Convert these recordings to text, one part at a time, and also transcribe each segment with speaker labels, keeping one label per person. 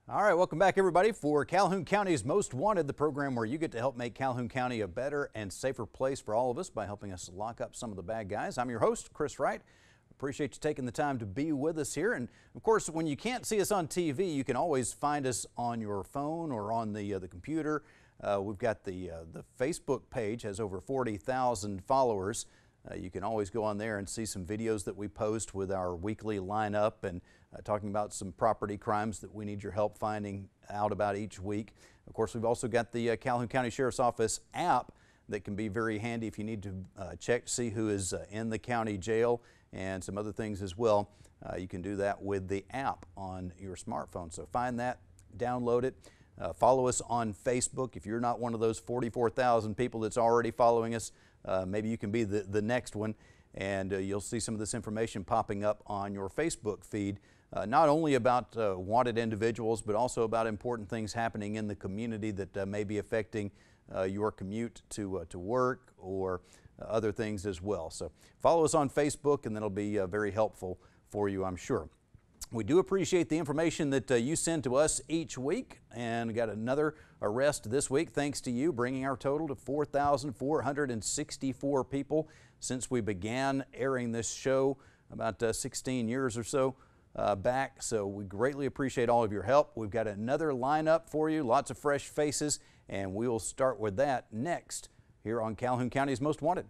Speaker 1: All right, welcome back everybody for Calhoun County's Most Wanted, the program where you get to help make Calhoun County a better and safer place for all of us by helping us lock up some of the bad guys. I'm your host, Chris Wright. Appreciate you taking the time to be with us here. And of course, when you can't see us on TV, you can always find us on your phone or on the computer. We've got the Facebook page, has over 40,000 followers. You can always go on there and see some videos that we post with our weekly lineup and talking about some property crimes that we need your help finding out about each week. Of course, we've also got the Calhoun County Sheriff's Office app that can be very handy if you need to check to see who is in the county jail and some other things as well. You can do that with the app on your smartphone. So find that, download it. Follow us on Facebook. If you're not one of those 44,000 people that's already following us, maybe you can be the next one, and you'll see some of this information popping up on your Facebook feed, not only about wanted individuals, but also about important things happening in the community that may be affecting your commute to work or other things as well. So follow us on Facebook, and that'll be very helpful for you, I'm sure. We do appreciate the information that you send to us each week, and we got another arrest this week thanks to you, bringing our total to 4,464 people since we began airing this show about 16 years or so back. So we greatly appreciate all of your help. We've got another lineup for you, lots of fresh faces, and we will start with that next here on Calhoun County's Most Wanted.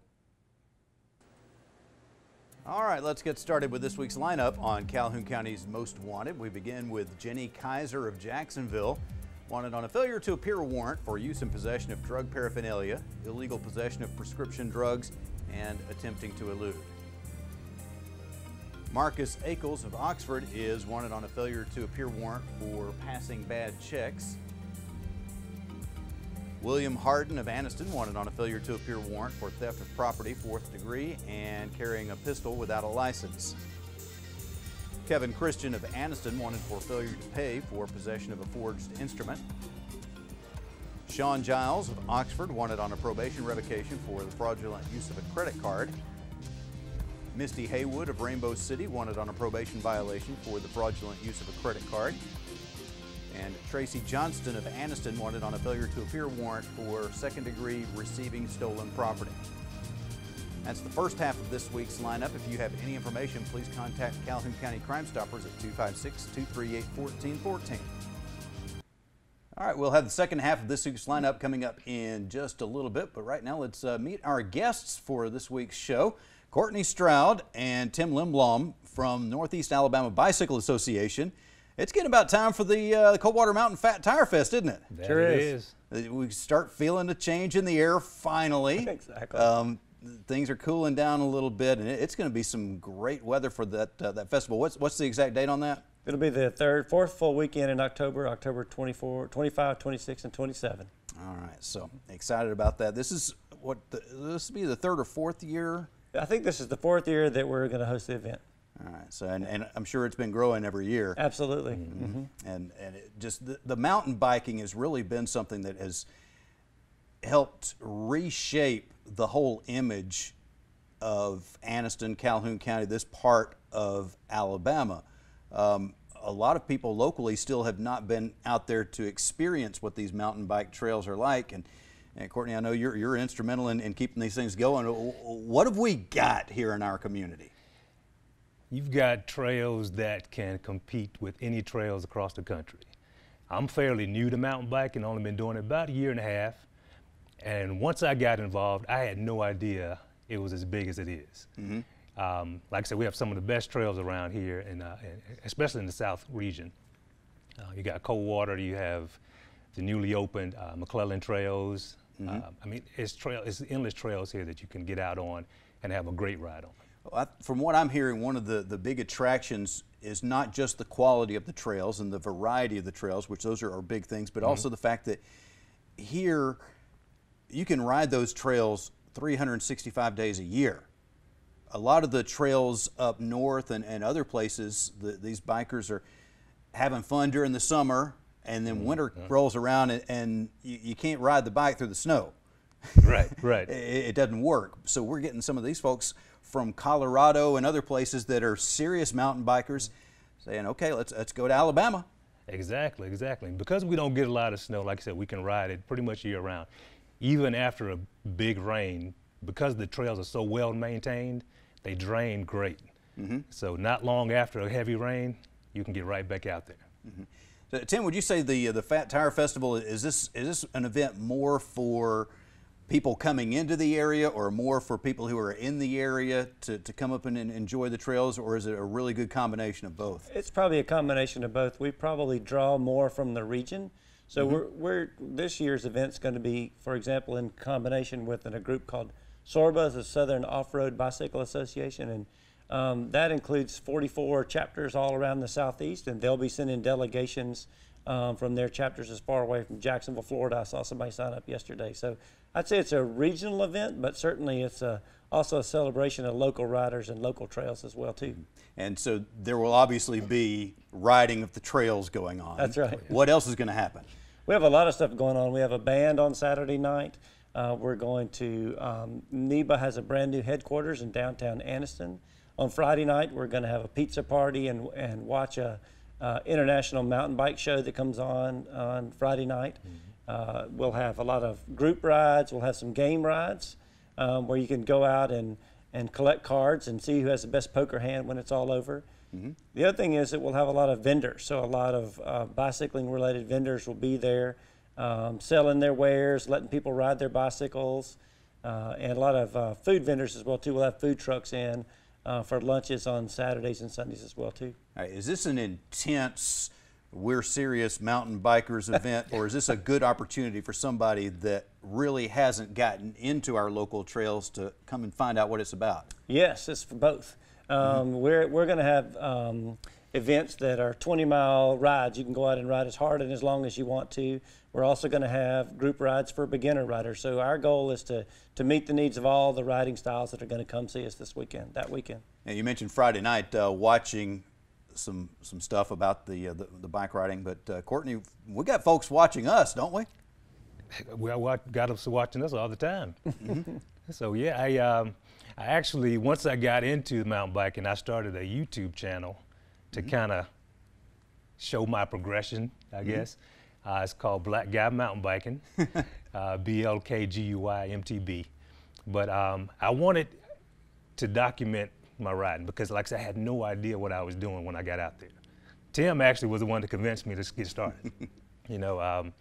Speaker 1: All right, let's get started with this week's lineup on Calhoun County's Most Wanted. We begin with Jenny Kaiser of Jacksonville, wanted on a failure to appear warrant for use and possession of drug paraphernalia, illegal possession of prescription drugs, and attempting to elude. Marcus Ackles of Oxford is wanted on a failure to appear warrant for passing bad checks. William Harden of Anniston wanted on a failure to appear warrant for theft of property, 4th degree, and carrying a pistol without a license. Kevin Christian of Anniston wanted for failure to pay for possession of a forged instrument. Sean Giles of Oxford wanted on a probation revocation for the fraudulent use of a credit card. Misty Haywood of Rainbow City wanted on a probation violation for the fraudulent use of a credit card. And Tracy Johnston of Anniston wanted on a failure to appear warrant for 2nd degree receiving stolen property. That's the first half of this week's lineup. If you have any information, please contact Calhoun County Crime Stoppers at 256-238-1414. All right, we'll have the second half of this week's lineup coming up in just a little bit, but right now let's meet our guests for this week's show. Courtney Stroud and Tim Limblom from Northeast Alabama Bicycle Association. It's getting about time for the Coldwater Mountain Fat Tire Fest, isn't it?
Speaker 2: Sure is.
Speaker 1: We start feeling the change in the air finally.
Speaker 2: Exactly.
Speaker 1: Things are cooling down a little bit, and it's going to be some great weather for that festival. What's the exact date on that?
Speaker 2: It'll be the fourth full weekend in October 24, 25, 26, and 27.
Speaker 1: All right, so excited about that. This will be the 3rd or 4th year?
Speaker 2: I think this is the 4th year that we're going to host the event.
Speaker 1: All right, so and I'm sure it's been growing every year.
Speaker 2: Absolutely.
Speaker 1: Mm-hmm. And just the mountain biking has really been something that has helped reshape the whole image of Anniston, Calhoun County, this part of Alabama. A lot of people locally still have not been out there to experience what these mountain bike trails are like. And Courtney, I know you're instrumental in keeping these things going. What have we got here in our community?
Speaker 3: You've got trails that can compete with any trails across the country. I'm fairly new to mountain biking, only been doing it about a year and a half. And once I got involved, I had no idea it was as big as it is. Mm-hmm. Like I said, we have some of the best trails around here, especially in the South region. You got Coldwater, you have the newly opened McClellan trails. Mm-hmm. I mean, it's endless trails here that you can get out on and have a great ride on.
Speaker 1: From what I'm hearing, one of the big attractions is not just the quality of the trails and the variety of the trails, which those are big things, but also the fact that here you can ride those trails 365 days a year. A lot of the trails up north and other places, these bikers are having fun during the summer, and then winter rolls around and you can't ride the bike through the snow.
Speaker 3: Right, right.
Speaker 1: It doesn't work. So we're getting some of these folks from Colorado and other places that are serious mountain bikers saying, okay, let's go to Alabama.
Speaker 3: Exactly, exactly. Because we don't get a lot of snow, like I said, we can ride it pretty much year round. Even after a big rain, because the trails are so well maintained, they drain great. So not long after a heavy rain, you can get right back out there.
Speaker 1: So, Tim, would you say the Fat Tire Festival, is this an event more for people coming into the area or more for people who are in the area to come up and enjoy the trails, or is it a really good combination of both?
Speaker 2: It's probably a combination of both. We probably draw more from the region. So we're this year's event's going to be, for example, in combination with a group called SORBA, the Southern Off-Road Bicycle Association, and that includes 44 chapters all around the Southeast, and they'll be sending delegations from their chapters as far away from Jacksonville, Florida. I saw somebody sign up yesterday. So I'd say it's a regional event, but certainly it's also a celebration of local riders and local trails as well, too.
Speaker 1: And so there will obviously be riding of the trails going on.
Speaker 2: That's right.
Speaker 1: What else is going to happen?
Speaker 2: We have a lot of stuff going on. We have a band on Saturday night. We're going to, NEBA has a brand new headquarters in downtown Anniston. On Friday night, we're going to have a pizza party and watch a international mountain bike show that comes on Friday night. We'll have a lot of group rides. We'll have some game rides where you can go out and collect cards and see who has the best poker hand when it's all over. The other thing is that we'll have a lot of vendors. So a lot of bicycling related vendors will be there selling their wares, letting people ride their bicycles, and a lot of food vendors as well too. We'll have food trucks in for lunches on Saturdays and Sundays as well too.
Speaker 1: All right, is this an intense, we're serious mountain bikers event, or is this a good opportunity for somebody that really hasn't gotten into our local trails to come and find out what it's about?
Speaker 2: Yes, it's for both. We're going to have events that are 20-mile rides. You can go out and ride as hard and as long as you want to. We're also going to have group rides for beginner riders. So our goal is to meet the needs of all the riding styles that are going to come see us that weekend.
Speaker 1: And you mentioned Friday night watching some stuff about the bike riding, but Courtney, we got folks watching us, don't we?
Speaker 3: We got us watching us all the time. So yeah, I actually, once I got into mountain biking, I started a YouTube channel to kind of show my progression, I guess. It's called Black Guy Mountain Biking, BLKGUI-MTB. But I wanted to document my riding because, like I said, I had no idea what I was doing when I got out there. Tim actually was the one that convinced me to get started. You know, I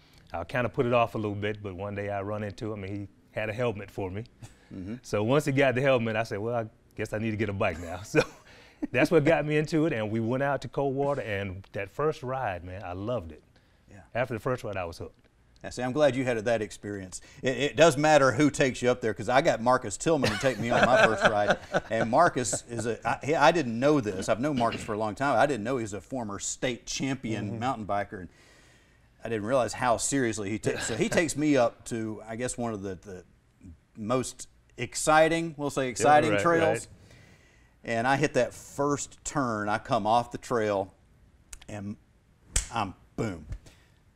Speaker 3: kind of put it off a little bit, but one day I run into him and he had a helmet for me. So once he got the helmet, I said, well, I guess I need to get a bike now. So that's what got me into it, and we went out to Coldwater, and that first ride, man, I loved it. Yeah. After the first ride, I was hooked.
Speaker 1: Yeah, see, I'm glad you had that experience. It does matter who takes you up there, because I got Marcus Tillman to take me on my first ride, and Marcus is I didn't know this. I've known Marcus for a long time. I didn't know he's a former state champion mountain biker, and I didn't realize how seriously he takes. So he takes me up to, I guess, one of the most exciting, we'll say exciting trails. Right. And I hit that first turn. I come off the trail, and I'm boom.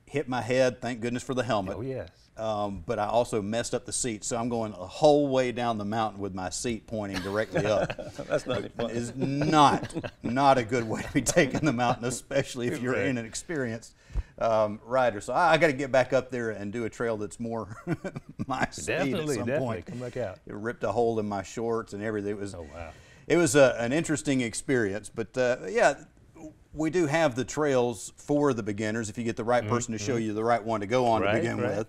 Speaker 1: Hit my head, thank goodness for the helmet.
Speaker 3: Oh, yes.
Speaker 1: But I also messed up the seat, so I'm going a whole way down the mountain with my seat pointing directly up.
Speaker 2: That's not fun.
Speaker 1: It's not a good way to be taking the mountain, especially if you're an inexperienced rider. So I got to get back up there and do a trail that's more my speed at some point.
Speaker 3: Come back out.
Speaker 1: It ripped a hole in my shorts and everything. It was,
Speaker 3: oh, wow.
Speaker 1: It was an interesting experience, but yeah. We do have the trails for the beginners if you get the right person to show you the right one to go on to begin with.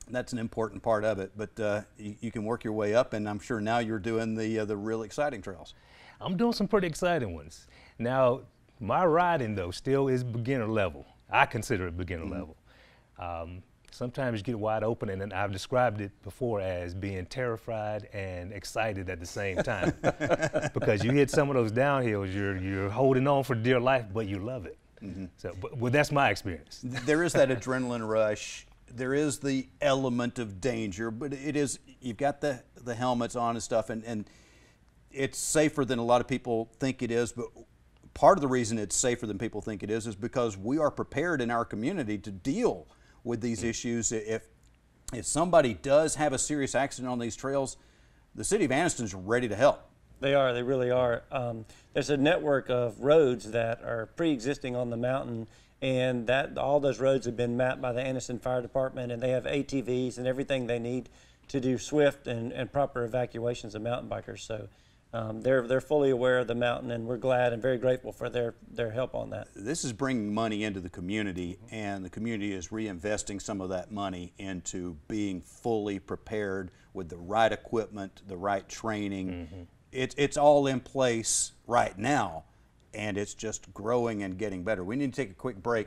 Speaker 1: That's an important part of it, but you can work your way up, and I'm sure now you're doing the real exciting trails.
Speaker 3: I'm doing some pretty exciting ones. Now, my riding, though, still is beginner level. I consider it beginner level. Sometimes you get wide open, and I've described it before as being terrified and excited at the same time. Because you hit some of those downhills, you're holding on for dear life, but you love it. So, but that's my experience.
Speaker 1: There is that adrenaline rush. There is the element of danger, but it is, you've got the helmets on and stuff, and it's safer than a lot of people think it is. But part of the reason it's safer than people think it is because we are prepared in our community to deal with these issues if if somebody does have a serious accident on these trails, the city of Anniston's ready to help.
Speaker 2: They are. They really are. There's a network of roads that are pre-existing on the mountain, and that all those roads have been mapped by the Anniston Fire Department, and they have ATVs and everything they need to do swift and proper evacuations of mountain bikers. So they're fully aware of the mountain, and we're glad and very grateful for their help on that.
Speaker 1: This is bringing money into the community, and the community is reinvesting some of that money into being fully prepared with the right equipment, the right training. It's all in place right now, and it's just growing and getting better. We need to take a quick break.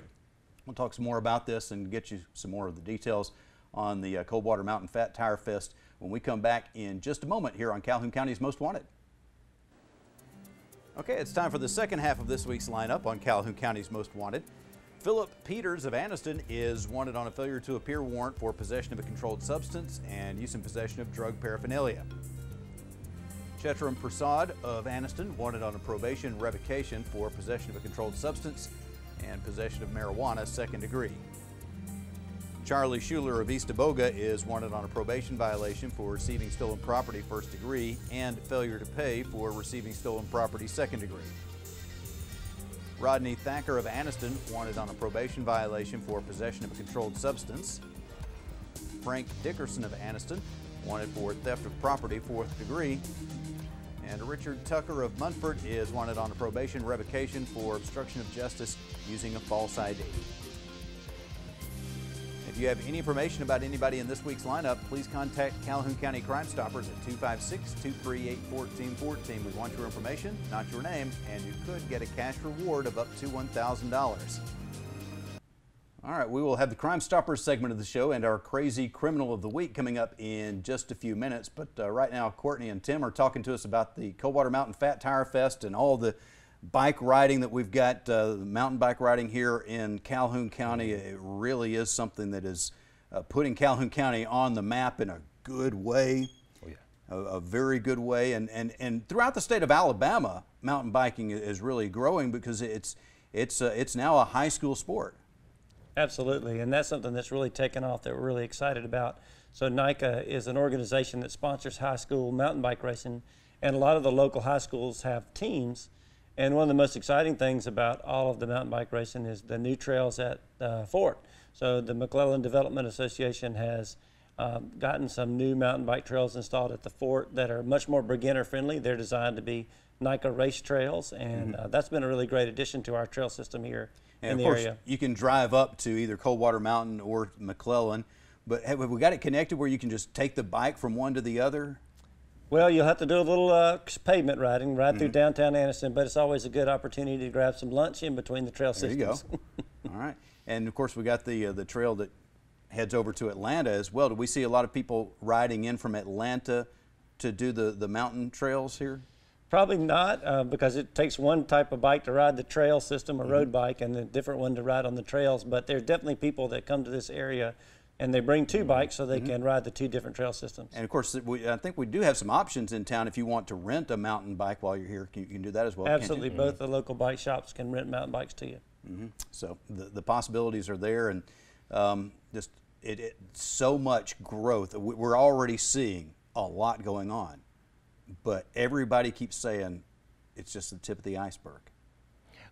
Speaker 1: We'll talk some more about this and get you some more of the details on the Coldwater Mountain Fat Tire Fest when we come back in just a moment here on Calhoun County's Most Wanted. Okay, it's time for the second half of this week's lineup on Calhoun County's Most Wanted. Philip Peters of Anniston is wanted on a failure to appear warrant for possession of a controlled substance and use and possession of drug paraphernalia. Chetram Prasad of Anniston wanted on a probation revocation for possession of a controlled substance and possession of marijuana, second degree. Charlie Schuler of East Aboga is wanted on a probation violation for receiving stolen property, first degree, and failure to pay for receiving stolen property, second degree. Rodney Thacker of Anniston wanted on a probation violation for possession of a controlled substance. Frank Dickerson of Anniston wanted for theft of property, fourth degree. And Richard Tucker of Munford is wanted on a probation revocation for obstruction of justice using a false ID. If you have any information about anybody in this week's lineup, please contact Calhoun County Crime Stoppers at 256-238-1414. We want your information, not your name, and you could get a cash reward of up to $1,000. All right, we will have the Crime Stoppers segment of the show and our Crazy Criminal of the Week coming up in just a few minutes. But right now, Courtney and Tim are talking to us about the Coldwater Mountain Fat Tire Fest and all the bike riding that we've got, mountain bike riding here in Calhoun County. It really is something that is putting Calhoun County on the map in a good way. Oh, yeah. A very good way. And throughout the state of Alabama, mountain biking is really growing because it's now a high school sport.
Speaker 2: Absolutely, and that's something that's really taken off that we're really excited about. So NICA is an organization that sponsors high school mountain bike racing, and a lot of the local high schools have teams. And one of the most exciting things about all of the mountain bike racing is the new trails at Fort. So the McClellan Development Association has gotten some new mountain bike trails installed at the Fort that are much more beginner friendly. They're designed to be NICA race trails, and that's been a really great addition to our trail system here in the area. And of course,
Speaker 1: you can drive up to either Coldwater Mountain or McClellan, but have we got it connected where you can just take the bike from one to the other?
Speaker 2: Well, you'll have to do a little pavement riding right through downtown Anniston, but it's always a good opportunity to grab some lunch in between the trail systems.
Speaker 1: There you go. All right. And of course, we got the trail that heads over to Atlanta as well. Do we see a lot of people riding in from Atlanta to do the mountain trails here?
Speaker 2: Probably not, because it takes one type of bike to ride the trail system, a road bike, and a different one to ride on the trails. But there's definitely people that come to this area and they bring two bikes so they can ride the two different trail systems.
Speaker 1: And of course, I think we do have some options in town if you want to rent a mountain bike while you're here. You can do that as well.
Speaker 2: Absolutely, both the local bike shops can rent mountain bikes to you.
Speaker 1: So the possibilities are there, and just so much growth. We're already seeing a lot going on, but everybody keeps saying it's just the tip of the iceberg.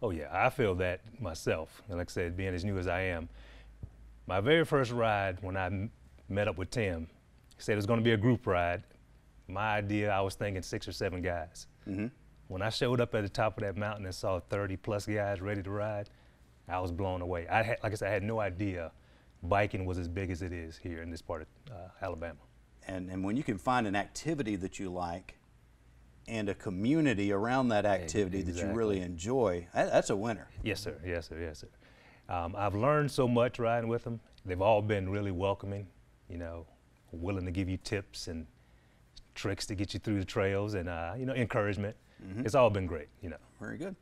Speaker 3: Oh yeah, I feel that myself. And like I said, being as new as I am, my very first ride when I met up with Tim, he said it was going to be a group ride. My idea, I was thinking 6 or 7 guys. When I showed up at the top of that mountain and saw 30 plus guys ready to ride, I was blown away. Like I said, I had no idea biking was as big as it is here in this part of Alabama. And
Speaker 1: when you can find an activity that you like and a community around that activity that you really enjoy, that's a winner.
Speaker 3: Yes, sir. Yes, sir. Yes, sir. I've learned so much riding with them. They've all been really welcoming, you know, willing to give you tips and tricks to get you through the trails and, you know, encouragement. It's all been great, you know.
Speaker 1: Very good.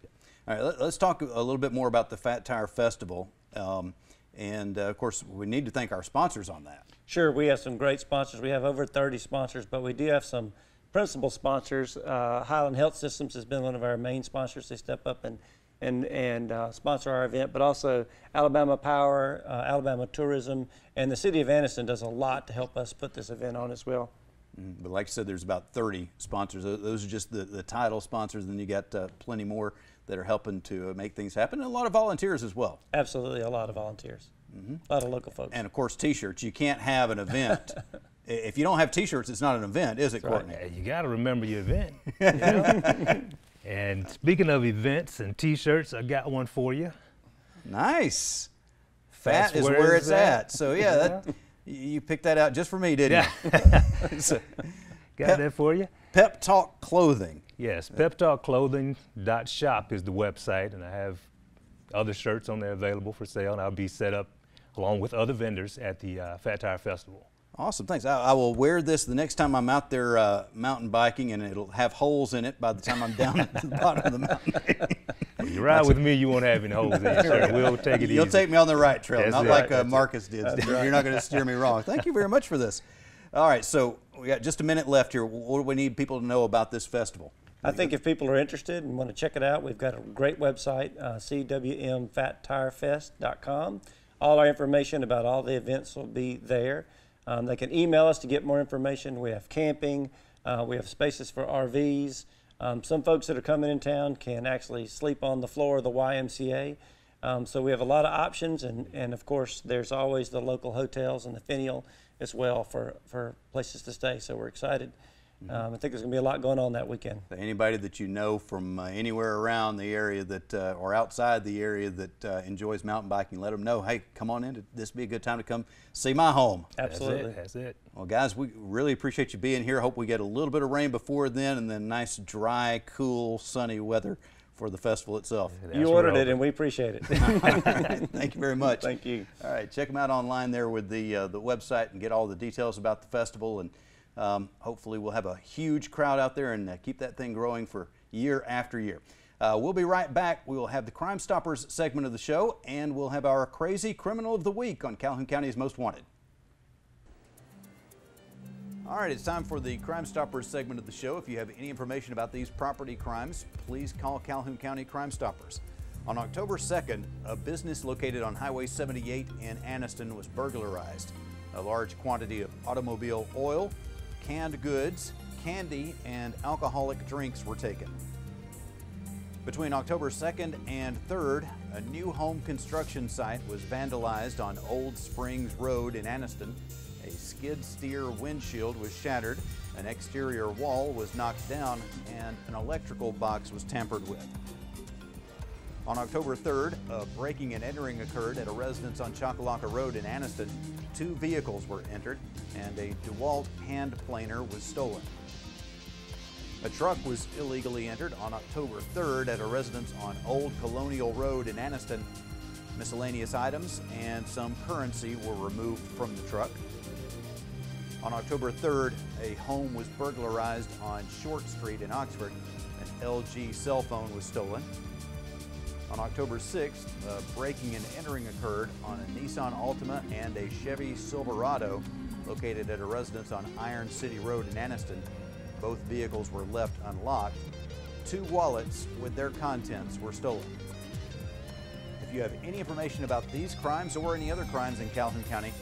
Speaker 1: All right, let's talk a little bit more about the Fat Tire Festival. And of course, we need to thank our sponsors on that.
Speaker 2: Sure, we have some great sponsors. We have over 30 sponsors, but we do have some principal sponsors. Highland Health Systems has been one of our main sponsors. They step up and and sponsor our event, but also Alabama Power, Alabama Tourism, and the city of Anniston does a lot to help us put this event on as well.
Speaker 1: But like I said, there's about 30 sponsors. Those are just the title sponsors, and then you got plenty more that are helping to make things happen, and a lot of volunteers as well.
Speaker 2: Absolutely, a lot of volunteers, a lot of local folks.
Speaker 1: And of course, T-shirts. You can't have an event. If you don't have T-shirts, it's not an event, is it, Courtney?
Speaker 3: Right. You got to remember your event. You know? And speaking of events and T-shirts, I got one for you.
Speaker 1: Nice. Fat is where it's at. So yeah, you picked that out just for me, didn't you? So,
Speaker 3: got that for you.
Speaker 1: Pep Talk Clothing.
Speaker 3: Yes, peptalkclothing.shop is the website, and I have other shirts on there available for sale, and I'll be set up along with other vendors at the Fat Tire Festival.
Speaker 1: Awesome, thanks. I will wear this the next time I'm out there mountain biking, and it'll have holes in it by the time I'm down at the bottom of the mountain.
Speaker 3: When you ride with me, you won't have any holes in your shirt. We'll take it easy.
Speaker 1: You'll take me on the right trail,
Speaker 3: That's
Speaker 1: not
Speaker 3: right.
Speaker 1: like Marcus did. You're not going to steer me wrong. Thank you very much for this. All right, so we got just a minute left here. What do we need people to know about this festival?
Speaker 2: I think if people are interested and want to check it out, we've got a great website, cwmfattirefest.com. All our information about all the events will be there. They can email us to get more information. We have camping. We have spaces for RVs. Some folks that are coming in town can actually sleep on the floor of the YMCA. So we have a lot of options, and of course, there's always the local hotels and the Finial as well for places to stay. So we're excited. I think there's going to be a lot going on that weekend.
Speaker 1: Anybody that you know from anywhere around the area that or outside the area that enjoys mountain biking, let them know, hey, come on in. This would be a good time to come see my home.
Speaker 2: Absolutely.
Speaker 3: That's it.
Speaker 1: Well, guys, we really appreciate you being here. Hope we get a little bit of rain before then, and then nice, dry, cool, sunny weather for the festival itself.
Speaker 2: You ordered it, and we appreciate it.
Speaker 1: Thank you very much.
Speaker 2: Thank you.
Speaker 1: All right, check them out online there with the website and get all the details about the festival. And hopefully we'll have a huge crowd out there and keep that thing growing for year after year. We'll be right back. We will have the Crime Stoppers segment of the show, and we'll have our Crazy Criminal of the Week on Calhoun County's Most Wanted. All right, it's time for the Crime Stoppers segment of the show. If you have any information about these property crimes, please call Calhoun County Crime Stoppers. On October 2nd, a business located on Highway 78 in Anniston was burglarized. A large quantity of automobile oil, canned goods, candy, and alcoholic drinks were taken. Between October 2nd and 3rd, a new home construction site was vandalized on Old Springs Road in Anniston. A skid steer windshield was shattered, an exterior wall was knocked down, and an electrical box was tampered with. On October 3rd, a breaking and entering occurred at a residence on Choccolocca Road in Anniston. 2 vehicles were entered, and a DeWalt hand planer was stolen. A truck was illegally entered on October 3rd at a residence on Old Colonial Road in Anniston. Miscellaneous items and some currency were removed from the truck. On October 3rd, a home was burglarized on Short Street in Oxford. An LG cell phone was stolen. On October 6th, a breaking and entering occurred on a Nissan Altima and a Chevy Silverado located at a residence on Iron City Road in Anniston. Both vehicles were left unlocked. 2 wallets with their contents were stolen. If you have any information about these crimes or any other crimes in Calhoun County,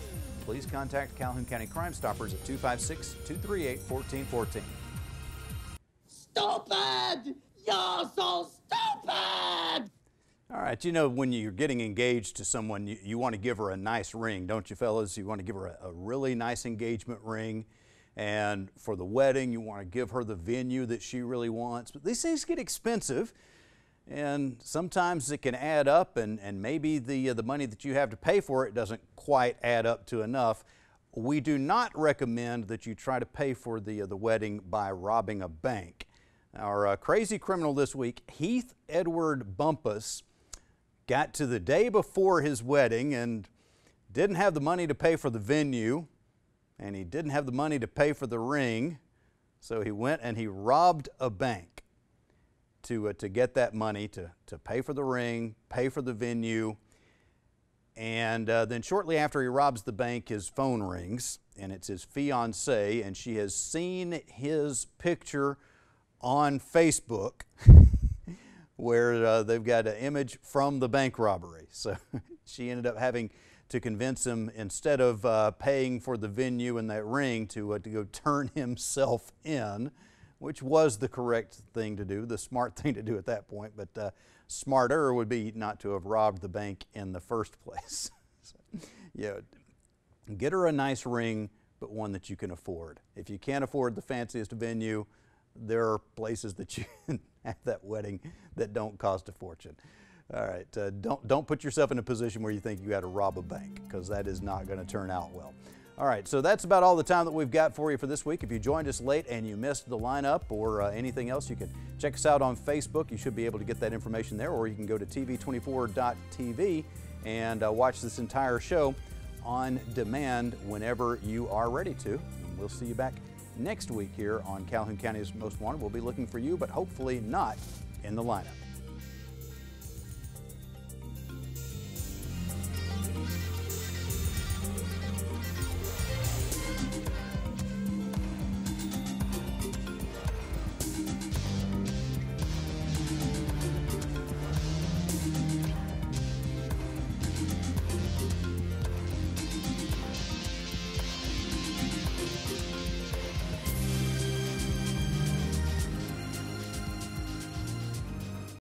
Speaker 1: please contact Calhoun County Crime Stoppers at 256-238-1414.
Speaker 4: Stupid! You're so stupid!
Speaker 1: All right, you know, when you're getting engaged to someone, you want to give her a nice ring, don't you, fellas? You want to give her a really nice engagement ring. And for the wedding, you want to give her the venue that she really wants. But these things get expensive, and sometimes it can add up, and maybe the money that you have to pay for it doesn't quite add up to enough. We do not recommend that you try to pay for the wedding by robbing a bank. Our crazy criminal this week, Heath Edward Bumpus, got to the day before his wedding and didn't have the money to pay for the venue, and he didn't have the money to pay for the ring, so he went and he robbed a bank to get that money to pay for the ring, pay for the venue. And then shortly after he robs the bank, his phone rings, and it's his fiancée, and she has seen his picture on Facebook where they've got an image from the bank robbery. So she ended up having to convince him, instead of paying for the venue and that ring, to go turn himself in, which was the correct thing to do, the smart thing to do at that point. But smarter would be not to have robbed the bank in the first place. So, yeah, get her a nice ring, but one that you can afford. If you can't afford the fanciest venue, there are places that you can have that wedding that don't cost a fortune. All right, don't put yourself in a position where you think you got to rob a bank, because that is not going to turn out well. All right, so that's about all the time that we've got for you for this week. If you joined us late and you missed the lineup or anything else, you can check us out on Facebook. You should be able to get that information there, or you can go to tv24.tv and watch this entire show on demand whenever you are ready to. And we'll see you back next week here on Calhoun County's Most Wanted. We'll be looking for you, but hopefully not in the lineup.